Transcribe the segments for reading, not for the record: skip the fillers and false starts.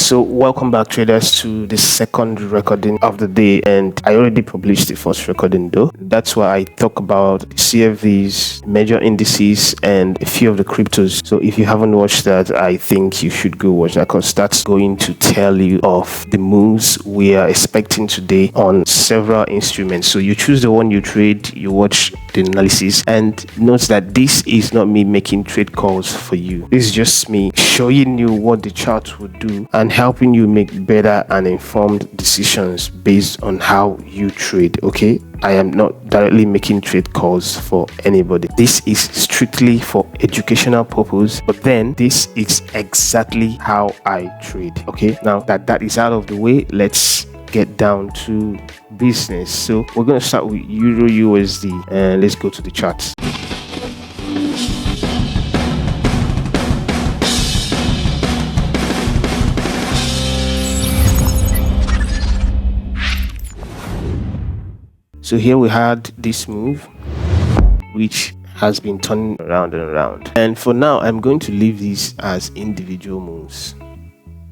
So welcome back, traders, to the second recording of the day, and I already published the first recording though. That's why I talk about CFVs, major indices, and a few of the cryptos. So if you haven't watched that, I think you should go watch that, because that's going to tell you of the moves we are expecting today on several instruments. So you choose the one you trade, you watch the analysis, and note that this is not me making trade calls for you. This is just me showing you what the chart would do and helping you make better and informed decisions based on how you trade. Okay, I am not directly making trade calls for anybody. This is strictly for educational purpose, but then this is exactly how I trade. Okay, now that is out of the way, let's get down to business. So we're going to start with Euro USD, and let's go to the charts. So here we had this move, which has been turning around and around. And for now, I'm going to leave these as individual moves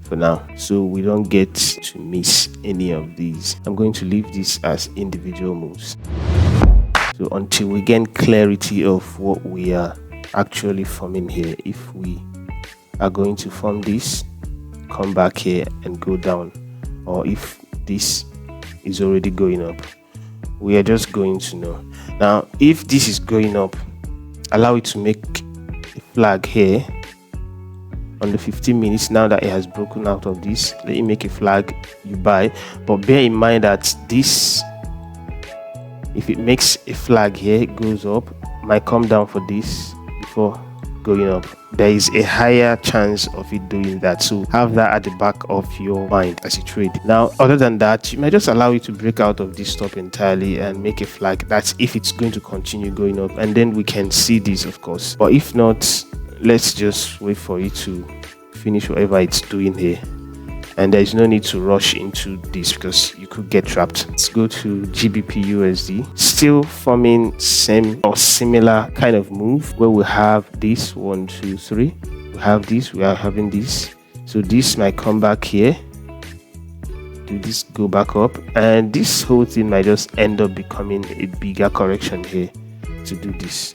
for now, so we don't get to miss any of these. I'm going to leave this as individual moves. So until we gain clarity of what we are actually forming here, if we are going to form this, come back here and go down, or if this is already going up, we are just going to know. Now, if this is going up, allow it to make a flag here on the 15 minutes. Now that it has broken out of this, let it make a flag, you buy. But bear in mind that this, if it makes a flag here, it goes up, might come down for this before going up. There is a higher chance of it doing that, so have that at the back of your mind as you trade. Now, other than that, you might just allow it to break out of this top entirely and make a flag. That's if it's going to continue going up, and then we can see this, of course. But if not, let's just wait for it to finish whatever it's doing here, and there's no need to rush into this because you could get trapped. Let's go to GBP USD, still forming same or similar kind of move where we have this 1 2 3, we have this, we are having this. So this might come back here, do this, go back up, and this whole thing might just end up becoming a bigger correction here to do this.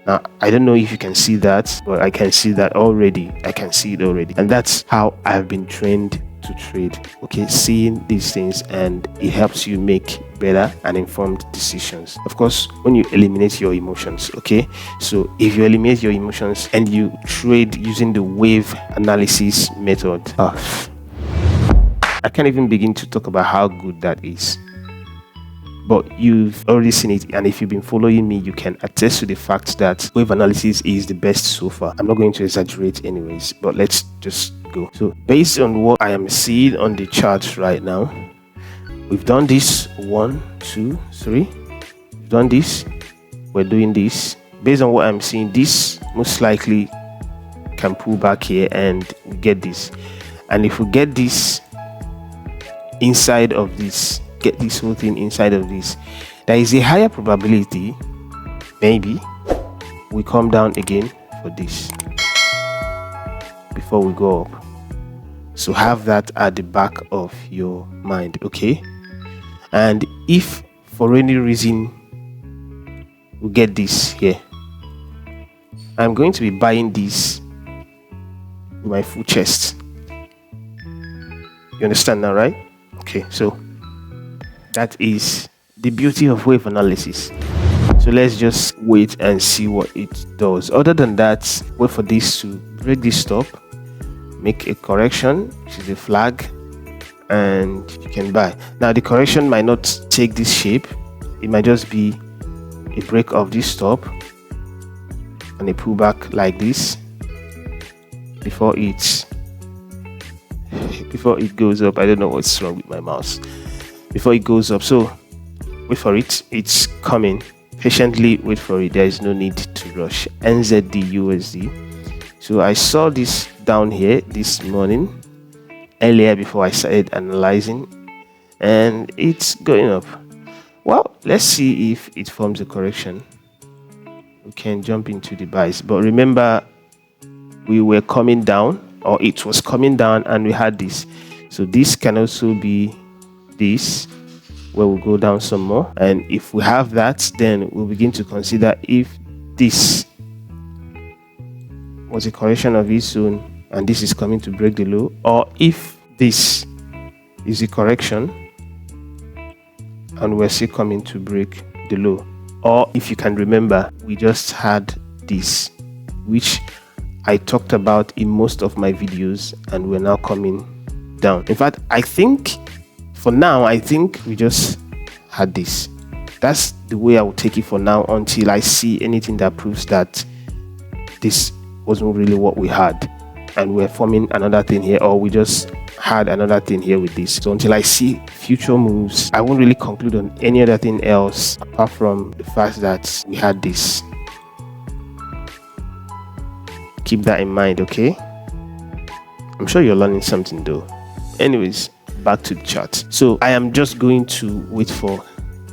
Now, I don't know if you can see that, but I can see that already. I can see it already. And that's how I've been trained to trade. Okay, seeing these things, and it helps you make better and informed decisions. Of course, when you eliminate your emotions, okay? So if you eliminate your emotions and you trade using the wave analysis method, I can't even begin to talk about how good that is. But you've already seen it, and if you've been following me, you can attest to the fact that wave analysis is the best so far. I'm not going to exaggerate anyways, but let's just go. So based on what I am seeing on the chart right now, we've done this 1 2 3, we've done this, we're doing this. Based on what I'm seeing, this most likely can pull back here and we get this. And if we get this inside of this, get this whole thing inside of this, there is a higher probability maybe we come down again for this before we go up. So have that at the back of your mind, okay? And if for any reason we get this here, I'm going to be buying this with my full chest. You understand now, right? Okay, so that is the beauty of wave analysis. So let's just wait and see what it does. Other than that, wait for this to break this stop, make a correction, which is a flag, and you can buy. Now the correction might not take this shape. It might just be a break of this stop and a pullback like this before it goes up. I don't know what's wrong with my mouse. Before it goes up, so wait for it. It's coming. Patiently wait for it. There is no need to rush. NZD USD. So I saw this down here this morning, earlier before I started analyzing, and it's going up. Well, let's see if it forms a correction. We can jump into the buys, but remember we were coming down or it was coming down and we had this. So this can also be this, where we'll go down some more. And if we have that, then we'll begin to consider if this was a correction of this zone and this is coming to break the low, or if this is a correction and we're still coming to break the low. Or if you can remember, we just had this, which I talked about in most of my videos, and we're now coming down. In fact, I think for now, we just had this. That's the way I will take it for now, until I see anything that proves that this wasn't really what we had and we're forming another thing here, or we just had another thing here with this. So until I see future moves, I won't really conclude on any other thing else apart from the fact that we had this. Keep that in mind, okay? I'm sure you're learning something though. Anyways, back to the chart. So I am just going to wait for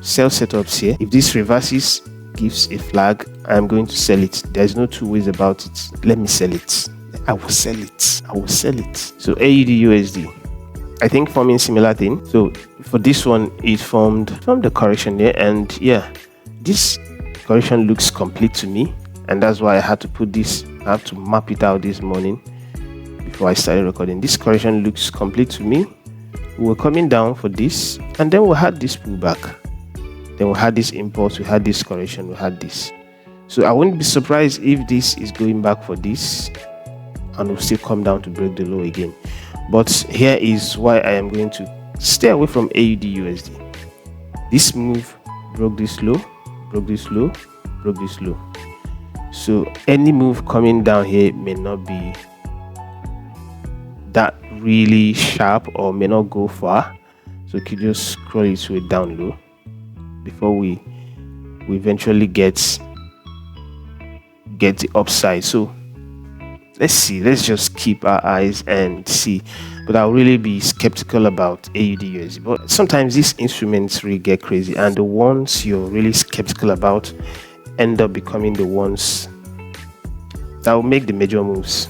sell setups here. If this reverses, gives a flag, I'm going to sell it. There's no two ways about it. Let me sell it. I will sell it. So AUD USD, I think forming similar thing. So for this one, it formed the correction there, and yeah, this correction looks complete to me, and that's why I had to put this. I have to map it out this morning before I started recording. This correction looks complete to me. We were coming down for this, and then we had this pullback. Then we had this impulse, we had this correction, we had this. So I wouldn't be surprised if this is going back for this and will still come down to break the low again. But here is why I am going to stay away from AUD USD. This move broke this low, broke this low, broke this low. So any move coming down here may not be that really sharp or may not go far. So you can just scroll it to a down low before we eventually get the upside. So let's just keep our eyes and see. But I'll really be skeptical about AUD USD. But sometimes these instruments really get crazy, and the ones you're really skeptical about end up becoming the ones that will make the major moves.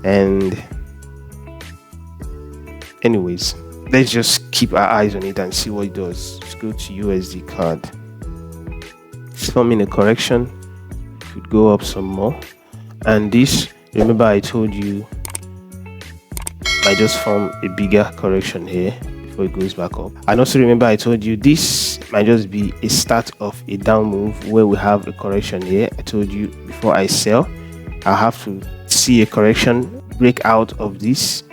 And anyways, let's just keep our eyes on it and see what it does. Let's go to USD card. It's forming a correction. Could go up some more. And this, remember I told you, might just form a bigger correction here before it goes back up. And also remember I told you this might just be a start of a down move where we have a correction here. I told you before I sell, I have to see a correction break out of this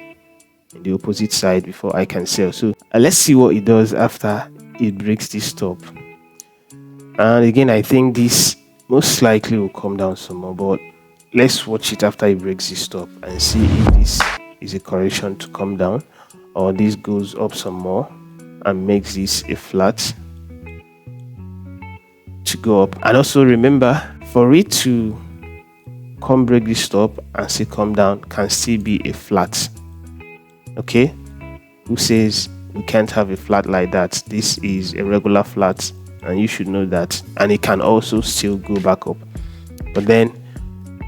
in the opposite side before I can sell. So let's see what it does after it breaks this top. And again, I think this most likely will come down some more, but let's watch it after it breaks this top and see if this is a correction to come down, or this goes up some more and makes this a flat to go up. And also remember, for it to come break this top and still come down can still be a flat. Okay, who says we can't have a flat like that? This is a regular flat and you should know that, and it can also still go back up. But then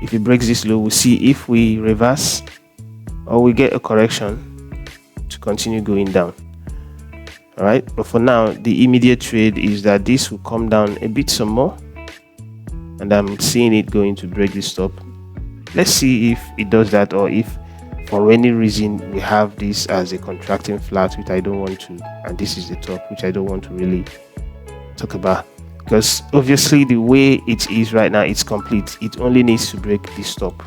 if it breaks this low, we'll see if we reverse or we get a correction to continue going down. All right, but for now the immediate trade is that this will come down a bit some more, and I'm seeing it going to break this top. Let's see if it does that, or if for any reason we have this as a contracting flat, which I don't want to, and this is the top, which I don't want to really talk about, because obviously the way it is right now, it's complete. It only needs to break this top,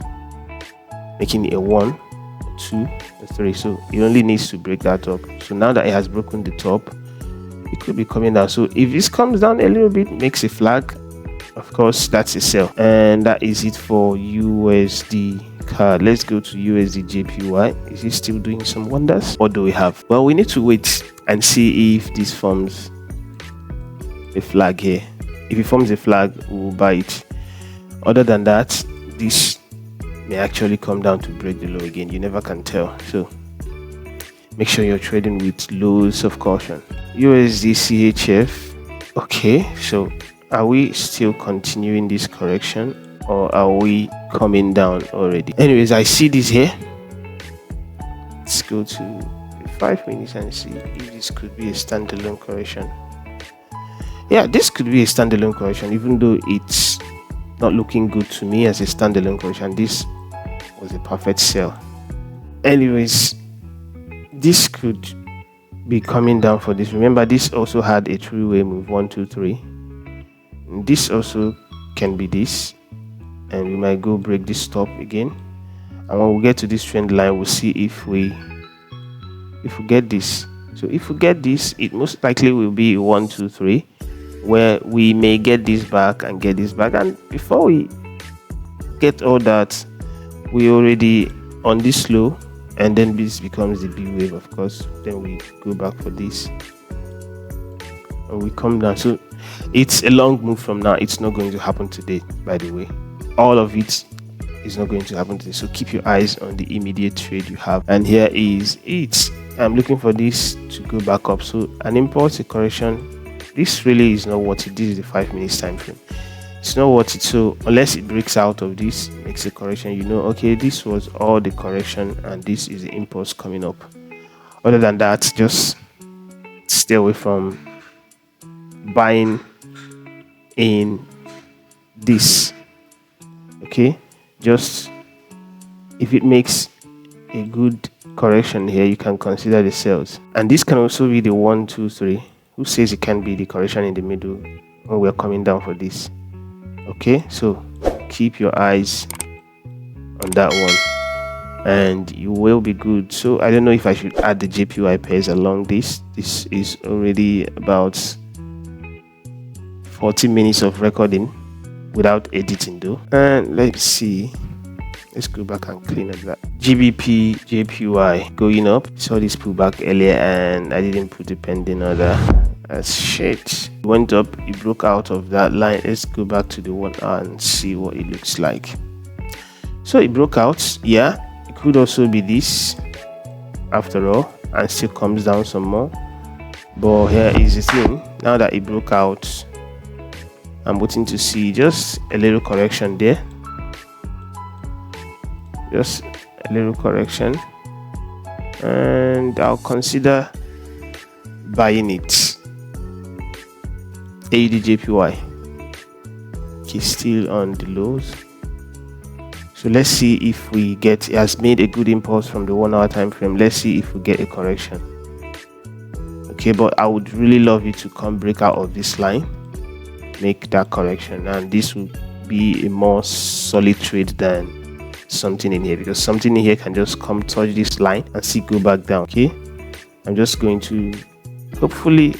making it a 1, a 2, a 3. So it only needs to break that top. So now that it has broken the top, it could be coming down. So if this comes down a little bit, makes a flag, of course that's a sell. And that is it for USD card. Let's go to USD JPY. Is it still doing some wonders? What do we have? Well, we need to wait and see if this forms a flag here. If it forms a flag, we will buy it. Other than that, this may actually come down to break the low again. You never can tell. So make sure you're trading with loads of caution. USD CHF. Okay, so are we still continuing this correction, or are we coming down already? Anyways, I see this here. go to 5 minutes and see if this could be a standalone correction. Yeah, this could be a standalone correction, even though it's not looking good to me as a standalone correction. This was a perfect sell. Anyways, this could be coming down for this. Remember, this also had a three-way move, 1 2 3. This also can be this, and we might go break this top again. And when we get to this trend line, we'll see if we get this. So if we get this, it most likely will be 1 2 3, where we may get this back and get this back. And before we get all that, we already on this low, and then this becomes the B wave, of course. Then we go back for this and we come down. So it's a long move from now. It's not going to happen today, by the way. All of it is not going to happen today, so keep your eyes on the immediate trade you have. And here is it. I'm looking for this to go back up. So an impulse, a correction, this really is not worth it. This is the 5 minutes time frame. It's not worth it. So unless it breaks out of this, makes a correction, you know, okay, this was all the correction and this is the impulse coming up. Other than that, just stay away from buying in this. Okay, just if it makes a good correction here, you can consider the sales. And this can also be the 1 2 3. Who says it can be the correction in the middle when we're coming down for this? Okay, so keep your eyes on that one and you will be good. So I don't know if I should add the JPY pairs along this. This is already about 40 minutes of recording without editing though. And let's see, let's go back and clean up that. GBP JPY going up. Saw this pullback earlier and I didn't put the pending order. That's shit. It went up, it broke out of that line. Let's go back to the 1 hour and see what it looks like. So it broke out. Yeah, it could also be this after all, and still comes down some more. But here is the thing, now that it broke out, I'm waiting to see just a little correction there. Just a little correction, and I'll consider buying it. AUD/JPY is still on the lows, so let's see if we get, it has made a good impulse from the 1 hour time frame. Let's see if we get a correction. Okay, but I would really love you to come break out of this line, make that correction, and this will be a more solid trade than something in here, because something in here can just come touch this line and see go back down. Okay, I'm just going to, hopefully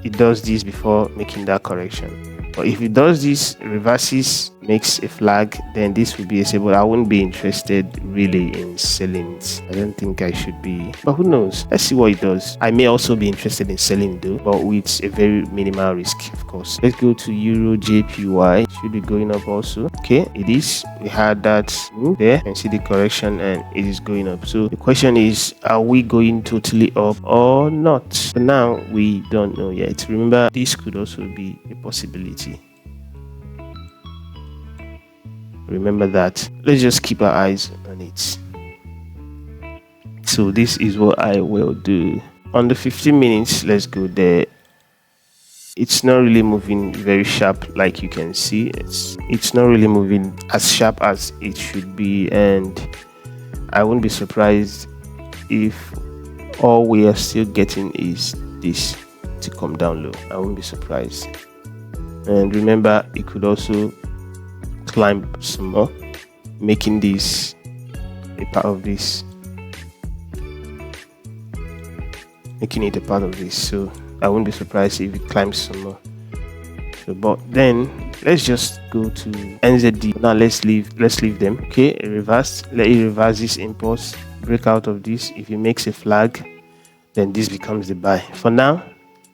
it does this before making that correction. But if it does this, reverses, makes a flag, then this will be a sell. But I wouldn't be interested really in selling it. I don't think I should be, but who knows? Let's see what it does. I may also be interested in selling though, but with a very minimal risk, of course. Let's go to EUR/JPY. Should be going up also. Okay, it is. We had that move there and see the correction, and it is going up. So the question is, are we going totally up or not? For now, we don't know yet. Remember, this could also be a possibility. Remember that. Let's just keep our eyes on it. So this is what I will do. On the 15 minutes, let's go there. It's not really moving very sharp, like you can see. It's not really moving as sharp as it should be, and I wouldn't be surprised if all we are still getting is this to come down low. I wouldn't be surprised. And remember, it could also climb some more, making this a part of this, making it a part of this. So I wouldn't be surprised if it climbs some more. So, but then let's just go to NZD. Now let's leave them. Okay, reverse. Let it reverse this impulse, break out of this. If it makes a flag, then this becomes the buy. For now,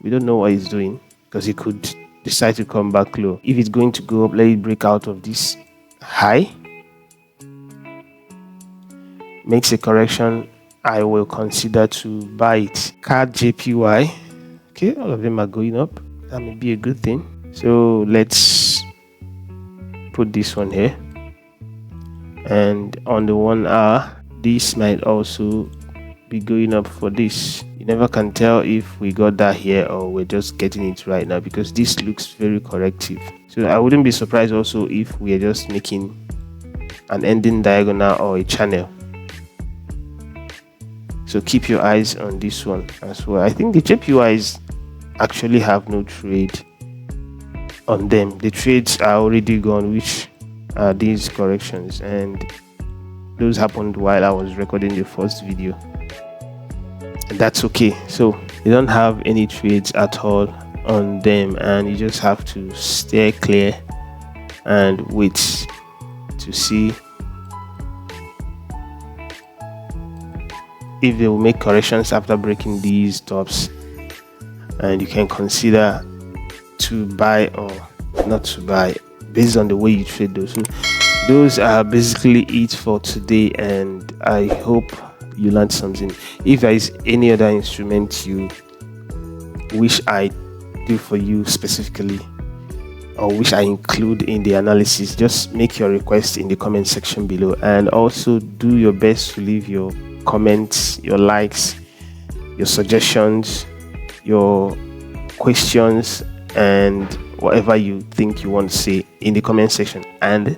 we don't know what it's doing, because it could decide to come back low. If it's going to go up, let it break out of this high, makes a correction, I will consider to buy it. CAD/JPY. Okay, all of them are going up. That may be a good thing. So let's put this one here, and on the 1 hour, this might also be going up for this. You never can tell if we got that here or we're just getting it right now, because this looks very corrective. So I wouldn't be surprised also if we are just making an ending diagonal or a channel. So keep your eyes on this one as well. I think the JPYs actually have no trade on them. The trades are already gone, which are these corrections, and those happened while I was recording the first video, and that's okay. So you don't have any trades at all on them, and you just have to stay clear and wait to see if they will make corrections after breaking these tops, and you can consider to buy or not to buy based on the way you trade those. So those are basically it for today, and I hope you learned something. If there is any other instrument you wish I do for you specifically, or which I include in the analysis, just make your request in the comment section below, and also do your best to leave your comments, your likes, your suggestions, your questions, and whatever you think you want to say in the comment section. And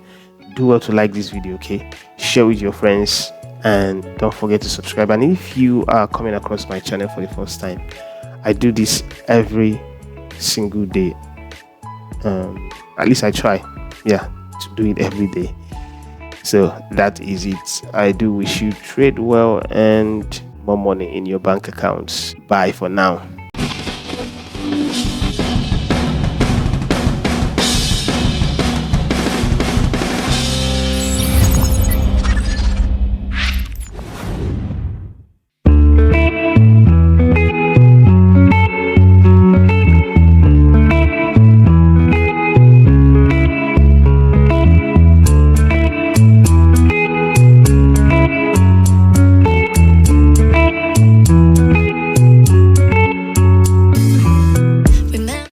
do well to like this video, okay? Share with your friends, and don't forget to subscribe. And if you are coming across my channel for the first time, I do this every single day. At least I try, to do it every day. So that is it. I do wish you trade well and more money in your bank accounts. Bye for now.